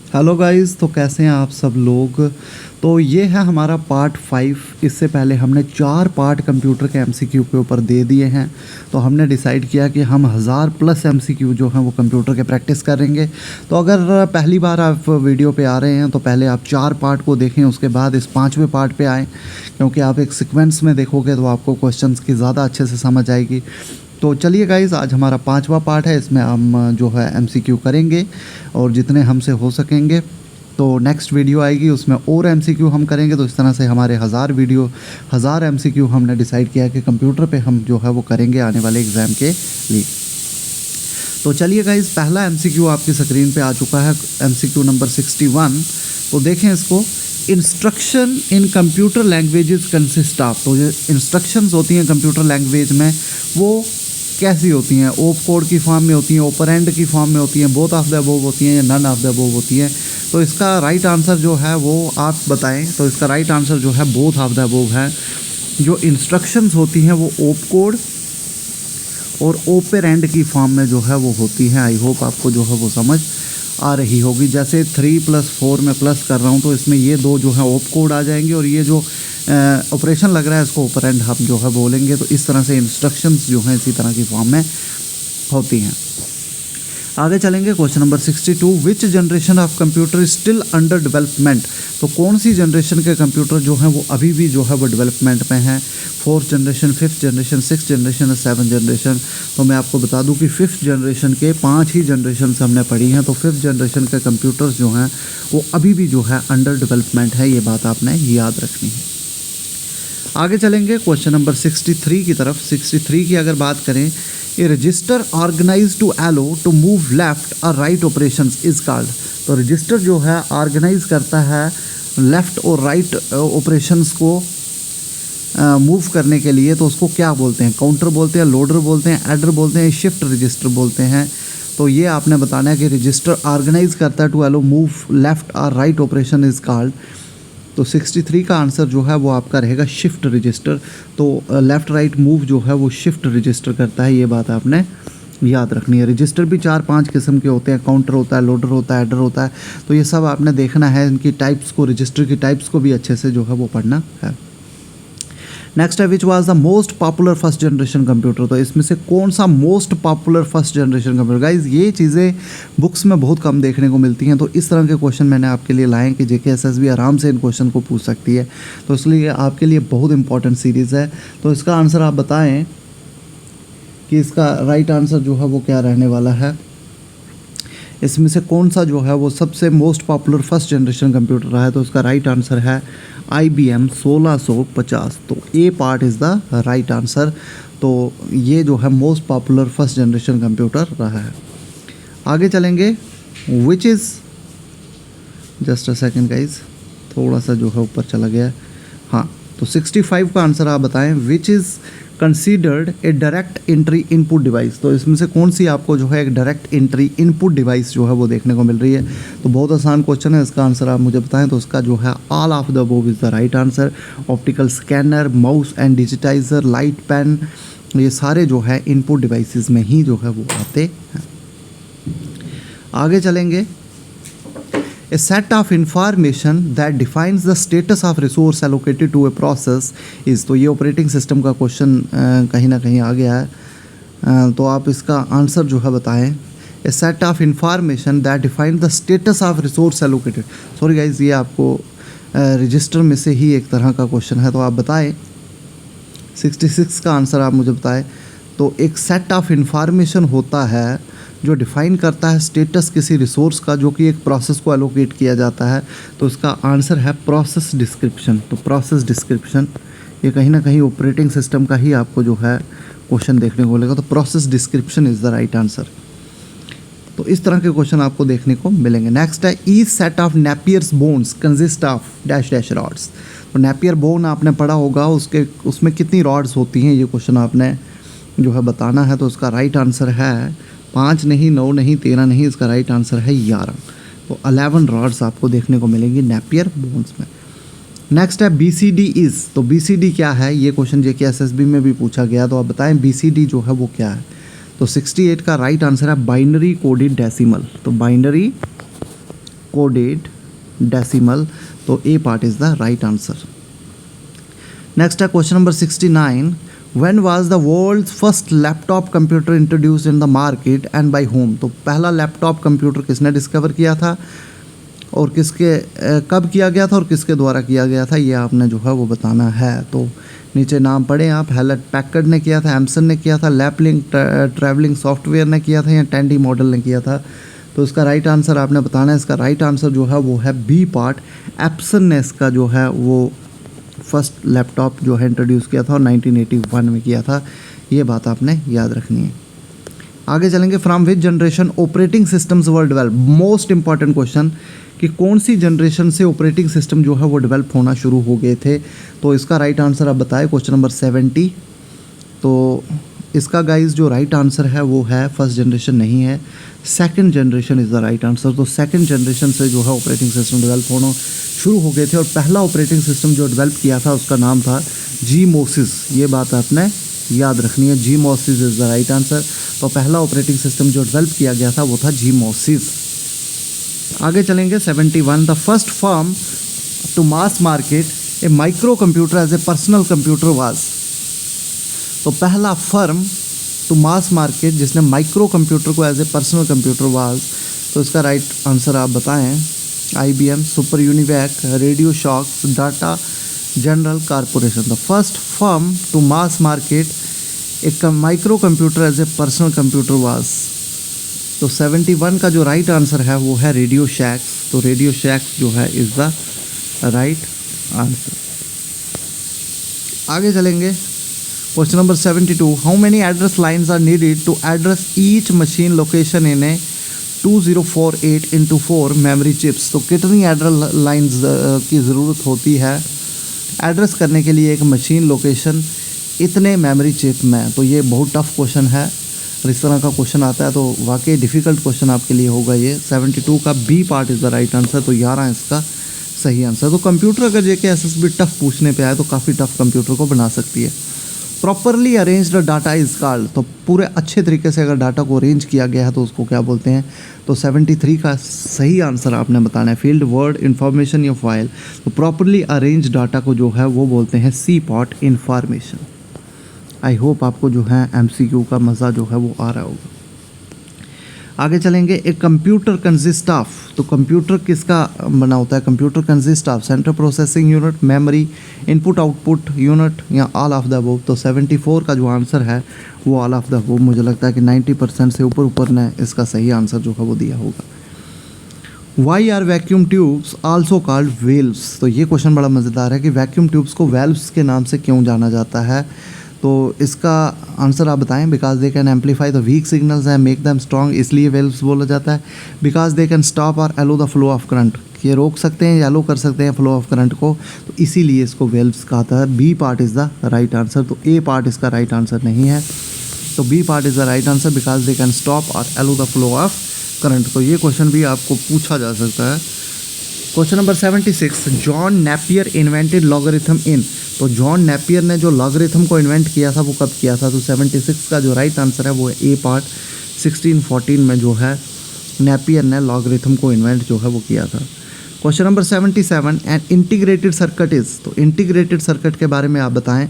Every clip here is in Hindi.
हेलो गाइस, तो कैसे हैं आप सब लोग। तो ये है हमारा पार्ट 5। इससे पहले हमने 4 पार्ट कंप्यूटर के एमसीक्यू के ऊपर दे दिए हैं। तो हमने डिसाइड किया कि हम 1000+ एमसीक्यू जो हैं वो कंप्यूटर के प्रैक्टिस करेंगे। तो अगर पहली बार आप वीडियो पे आ रहे हैं तो पहले आप 4 पार्ट को देखें, उसके बाद इस 5वें पार्ट पे आएँ, क्योंकि आप एक सीक्वेंस में देखोगे तो आपको क्वेश्चंस की ज़्यादा अच्छे से समझ आएगी। तो चलिए गाइज़, आज हमारा 5वां पार्ट है। इसमें हम जो है एमसीक्यू करेंगे और जितने हमसे हो सकेंगे। तो नेक्स्ट वीडियो आएगी, उसमें और एमसीक्यू हम करेंगे। तो इस तरह से हमारे 1000 एमसीक्यू हमने डिसाइड किया कि कंप्यूटर पे हम जो है वो करेंगे आने वाले एग्ज़ाम के लिए। तो चलिए गाइज़, पहला एमसीक्यू आपकी स्क्रीन पे आ चुका है, एमसीक्यू नंबर 61। तो देखें इसको। Instruction in computer languages consist of. तो जो इंस्ट्रक्शंस होती हैं कंप्यूटर लैंग्वेज में वो कैसी होती हैं? ओप कोड की फॉर्म में होती हैं, ओपरेंड की फॉर्म में होती हैं, बोथ ऑफ द अबव होती हैं या नन ऑफ द अबव होती हैं? तो इसका राइट आंसर जो है वो आप बताएं। तो इसका राइट आंसर जो है बोथ ऑफ द अबव है। जो इंस्ट्रक्शंस होती हैं वो ओप कोड और ओपरेंड की फॉर्म में जो है वो होती हैं। आई होप आपको जो है वो समझ आ रही होगी। जैसे 3 + 4 में प्लस कर रहा हूँ तो इसमें ये दो जो है ओप कोड आ जाएंगे और ये जो ऑपरेशन लग रहा है इसको ऑपरेंड हम जो है बोलेंगे। तो इस तरह से इंस्ट्रक्शंस जो हैं इसी तरह की फॉर्म में होती हैं। आगे चलेंगे, question number 62। Which generation of computer is still under development. तो कौन सी जनरेशन के कंप्यूटर जो हैं वो अभी भी जो है वो डेवलपमेंट में हैं? 4th generation, 5th generation, 6th generation और 7th जनरेशन। तो मैं आपको बता दूं कि 5th जनरेशन के 5 ही जनरेशन हमने पढ़ी हैं। तो 5th जनरेशन के कंप्यूटर्स जो हैं वो अभी भी जो है अंडर डेवलपमेंट है। ये बात आपने याद रखनी है। आगे चलेंगे क्वेश्चन नंबर 63 की तरफ। 63 की अगर बात करें, a register organise to allow to move left और राइट ऑपरेशंस इज कॉल्ड। तो रजिस्टर जो है ऑर्गेनाइज करता है लेफ़्ट और राइट ऑपरेशंस को मूव करने के लिए, तो उसको क्या बोलते हैं? काउंटर बोलते हैं, लोडर बोलते हैं, एडर बोलते हैं, शिफ्ट रजिस्टर बोलते हैं। तो ये आपने बताना है कि रजिस्टर ऑर्गेनाइज करता है टू एलो मूव लेफ़्ट और राइट ऑपरेशन इज कॉल्ड। तो 63 का आंसर जो है वो आपका रहेगा शिफ्ट रजिस्टर। तो लेफ़्ट राइट मूव जो है वो शिफ्ट रजिस्टर करता है। ये बात आपने याद रखनी है। रजिस्टर भी 4-5 किस्म के होते हैं। काउंटर होता है, लोडर होता है, एडर होता है। तो ये सब आपने देखना है। इनकी टाइप्स को, रजिस्टर की टाइप्स को भी अच्छे से जो है वो पढ़ना है। नेक्स्ट है, which was the most popular first generation computer. तो इसमें से कौन सा most popular first generation computer? Guys, ये चीज़ें बुक्स में बहुत कम देखने को मिलती हैं। तो इस तरह के क्वेश्चन मैंने आपके लिए लाए कि JKSSB आराम से इन क्वेश्चन को पूछ सकती है। तो इसलिए आपके लिए बहुत इंपॉर्टेंट सीरीज़ है। तो इसका आंसर आप बताएं कि इसका राइट आंसर जो है वो क्या रहने वाला है। इसमें से कौन सा जो है वो सबसे most popular first generation computer रहा है? तो इसका राइट आंसर है IBM 1650। तो A part is the right answer. तो ये जो है most popular first generation computer रहा है। आगे चलेंगे, which is, just a second guys, थोड़ा सा जो है ऊपर चला गया। हाँ, तो 65 का आंसर आप बताएं। Which is considered A direct entry input device. तो इसमें से कौन सी आपको जो है एक डायरेक्ट एंट्री इनपुट डिवाइस जो है वो देखने को मिल रही है? तो बहुत आसान क्वेश्चन है, इसका आंसर आप मुझे बताएं। तो इसका जो है all of the above is the right answer. Optical scanner, mouse and digitiser, light pen, ये सारे जो है इनपुट डिवाइसेस में ही जो है वो आते हैं। आगे चलेंगे, A set of information that defines the status of resource allocated to a process is। तो ये ऑपरेटिंग सिस्टम का क्वेश्चन कहीं ना कहीं आ गया है। तो आप इसका आंसर जो है बताएं। A set of information that defines the status of resource allocated। Sorry guys, ये आपको रजिस्टर में से ही एक तरह का क्वेश्चन है। तो आप बताएं। 66 का आंसर आप मुझे बताएं। तो एक सेट ऑफ इंफॉर्मेशन होता है जो डिफ़ाइन करता है स्टेटस किसी रिसोर्स का, जो कि एक प्रोसेस को एलोकेट किया जाता है। तो इसका आंसर है प्रोसेस डिस्क्रिप्शन। तो प्रोसेस डिस्क्रिप्शन ये कहीं ना कहीं ऑपरेटिंग सिस्टम का ही आपको जो है क्वेश्चन देखने को मिलेगा। तो process description is the right answer. तो इस तरह के क्वेश्चन आपको देखने को मिलेंगे। नेक्स्ट है, each set of Napier's bones consist of dash dash rods. तो नेपियर बोन आपने पढ़ा होगा, उसमें कितनी रॉड्स होती हैं, ये क्वेश्चन आपने जो है बताना है। तो उसका राइट आंसर है 5 नहीं, 9 नहीं, 13 नहीं, इसका राइट आंसर है 11। तो 11 रॉड्स आपको देखने को मिलेंगी नेपियर बोन्स में। नेक्स्ट है, BCD इज़। तो BCD क्या है? ये क्वेश्चन JKSSB में भी पूछा गया। तो आप बताएं BCD जो है वो क्या है? तो 68 का राइट आंसर है बाइनरी कोडेड डेसिमल। तो बाइनरी कोडेड डेसिमल, तो A part is the right answer. Next है question number 69, when was the world's first laptop computer introduced in the market and by home. तो पहला लैपटॉप कंप्यूटर किसने डिस्कवर किया था और किसके कब किया गया था और किसके द्वारा किया गया था, ये आपने जो है वो बताना है। तो नीचे नाम पढ़ें आप, हेलेट पैकर्ड ने किया था, एमसन ने किया था, लैपलिंक ट्रैवलिंग सॉफ्टवेयर ने किया था या टेंडी मॉडल ने किया था। तो इसका राइट आंसर आपने बताना है। इसका राइट आंसर जो है वो है बी पार्ट, एप्सन ने इसका जो है वो फर्स्ट लैपटॉप जो है इंट्रोड्यूस किया था और 1981 में किया था। ये बात आपने याद रखनी है। आगे चलेंगे, from which generation operating systems were develop. Most important question कि कौन सी जनरेशन से ऑपरेटिंग सिस्टम जो है वो डेवलप होना शुरू हो गए थे। तो इसका राइट आंसर आप बताएं, क्वेश्चन नंबर 70। तो इसका गाइस जो राइट आंसर है वो है फर्स्ट जनरेशन नहीं है, second generation is the right answer. तो सेकंड जनरेशन से जो है ऑपरेटिंग सिस्टम डेवलप होना शुरू हो गए थे और पहला ऑपरेटिंग सिस्टम जो डेवलप किया था उसका नाम था जीमोसिस। ये बात आपने याद रखनी है, जीमोसिस इज़ द राइट आंसर। तो पहला ऑपरेटिंग सिस्टम जो डेवलप किया गया था वो था जीमोसिस। आगे चलेंगे 71, the first firm to mass market a micro computer as a personal computer was. तो पहला फर्म टू मास मार्केट जिसने माइक्रो कंप्यूटर को as a personal computer was, तो इसका राइट आंसर आप बताएं। IBM, super UNIVAC, Radio Shacks, Data General Corporation. The first firm to mass market एक micro computer as a personal computer was. तो 71 का जो राइट आंसर है वो है रेडियो शैक्स। तो रेडियो शैक्स जो है इज़ द राइट आंसर। आगे चलेंगे, question number 72, how many address lines are needed to address each machine location in a 2048x4 memory chips. तो कितनी एड्रेस लाइन्स की ज़रूरत होती है एड्रेस करने के लिए एक मशीन लोकेशन इतने मेमोरी चिप में। तो ये बहुत टफ क्वेश्चन है, और इस तरह का क्वेश्चन आता है तो वाकई डिफ़िकल्ट क्वेश्चन आपके लिए होगा ये। 72 का B part is the right answer. तो 11 इसका सही आंसर। तो कंप्यूटर अगर जेके SSB टफ पूछने पे आए तो काफ़ी टफ कंप्यूटर को बना सकती है। Properly arranged data is called. तो पूरे अच्छे तरीके से अगर डाटा को अरेंज किया गया है तो उसको क्या बोलते हैं। तो 73 का सही आंसर आपने बताना है, फील्ड वर्ड इंफॉर्मेशन या फाइल। तो प्रॉपरली अरेंज डाटा को जो है वो बोलते हैं C part information. I hope आपको जो है MCQ का मज़ा जो है वो आ रहा होगा। आगे चलेंगे, एक कंप्यूटर कंसिस्ट ऑफ। तो कंप्यूटर किसका बना होता है। Computer consist of central processing unit, memory, input output unit या ऑल ऑफ द अबव। तो 74 का जो आंसर है वो ऑल ऑफ द अबव। मुझे लगता है कि 90% से ऊपर ने इसका सही आंसर जो है वो दिया होगा। Why are vacuum tubes also called valves. तो ये क्वेश्चन बड़ा मज़ेदार है कि वैक्यूम ट्यूब्स को वेल्व्स के नाम से क्यों जाना जाता है। तो इसका आंसर आप बताएं। Because they can amplify the weak signals and make them strong, इसलिए वेल्व्स बोला जाता है। बिकॉज दे कैन स्टॉप और allow the flow of current, ये रोक सकते हैं या एलो कर सकते हैं फ्लो ऑफ करंट को, तो इसीलिए इसको वेल्व्स कहता है। B part is the right answer. तो ए पार्ट इसका राइट आंसर नहीं है। तो B part is the right answer, because they can stop और allow the flow of current. तो ये क्वेश्चन भी आपको पूछा जा सकता है। Question number 76, John Napier invented logarithm in. तो जॉन नेपियर ने जो लॉगरिथम को इन्वेंट किया था वो कब किया था। तो 76 का जो राइट आंसर है वो है ए पार्ट, 1614 में जो है नेपियर ने लॉगरिथम को इन्वेंट जो है वो किया था। Question number 77, an integrated circuit is. तो इंटीग्रेटेड सर्किट के बारे में आप बताएं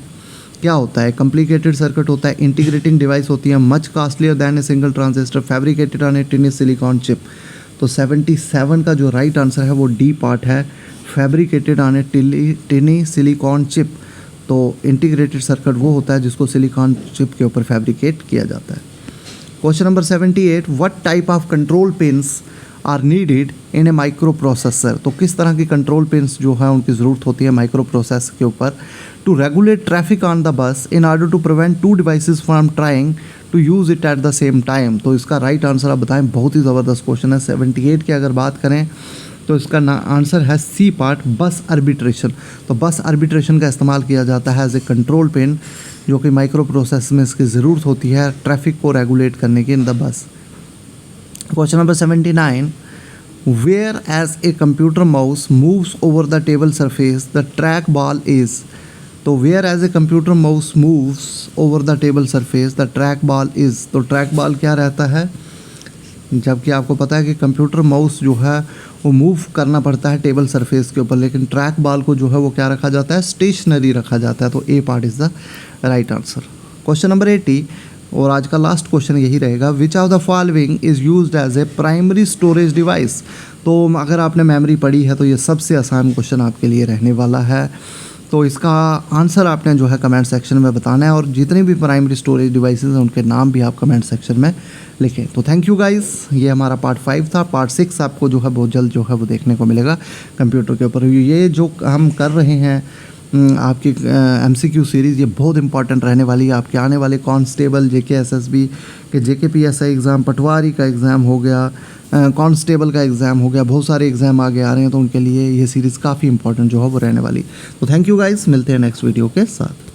क्या होता है। कॉम्प्लिकेटेड सर्किट होता है, इंटीग्रेटिंग डिवाइस होती है, much costlier than a single transistor, fabricated on a tiny silicon chip. तो 77 का जो राइट आंसर है वो डी पार्ट है, fabricated on a tiny silicon chip. तो इंटीग्रेटेड सर्किट वो होता है जिसको सिलिकॉन चिप के ऊपर फैब्रिकेट किया जाता है। Question number 78, what type of control pins are needed in a microprocessor. तो किस तरह की कंट्रोल पिन्स जो है उनकी ज़रूरत होती है माइक्रो प्रोसेसर के ऊपर। To regulate traffic on the bus in order to prevent two devices from trying to use it at the same time. तो इसका राइट आंसर आप बताएं। बहुत ही ज़बरदस्त क्वेश्चन है। 78 की अगर बात करें तो इसका आंसर है सी पार्ट, बस आर्बिट्रेशन। तो बस आर्बिट्रेशन का इस्तेमाल किया जाता है एज ए कंट्रोल पिन, जो कि माइक्रो प्रोसेस में इसकी ज़रूरत होती है ट्रैफिक को रेगुलेट करने की in the bus. Question number 79, whereas a computer mouse moves over the table surface the track ball is. तो whereas a computer mouse moves over the table surface the track ball is. तो ट्रैक बॉल क्या रहता है, जबकि आपको पता है कि कंप्यूटर माउस जो है वो मूव करना पड़ता है टेबल सरफेस के ऊपर, लेकिन ट्रैक बॉल को जो है वो क्या रखा जाता है, स्टेशनरी रखा जाता है। तो A part is the right answer. Question number 80 और आज का लास्ट क्वेश्चन यही रहेगा, which of the following is used as a primary storage device. तो अगर आपने मेमोरी पढ़ी है तो ये सबसे आसान क्वेश्चन आपके लिए रहने वाला है। तो इसका आंसर आपने जो है कमेंट सेक्शन में बताना है, और जितने भी प्राइमरी स्टोरेज डिवाइसेस हैं उनके नाम भी आप कमेंट सेक्शन में लिखें। तो थैंक यू गाइस, ये हमारा पार्ट 5 था। पार्ट 6 आपको जो है बहुत जल्द जो है वो देखने को मिलेगा कंप्यूटर के ऊपर। ये जो हम कर रहे हैं आपकी MCQ सीरीज़, ये बहुत इंपॉर्टेंट रहने वाली है आपके आने वाले कांस्टेबल, JK SSB के JK PSI एग्ज़ाम, पटवारी का एग्ज़ाम हो गया, कांस्टेबल का एग्ज़ाम हो गया, बहुत सारे एग्ज़ाम आगे आ रहे हैं, तो उनके लिए ये सीरीज़ काफ़ी इंपॉर्टेंट जो है वो रहने वाली। तो थैंक यू गाइस, मिलते हैं नेक्स्ट वीडियो के साथ।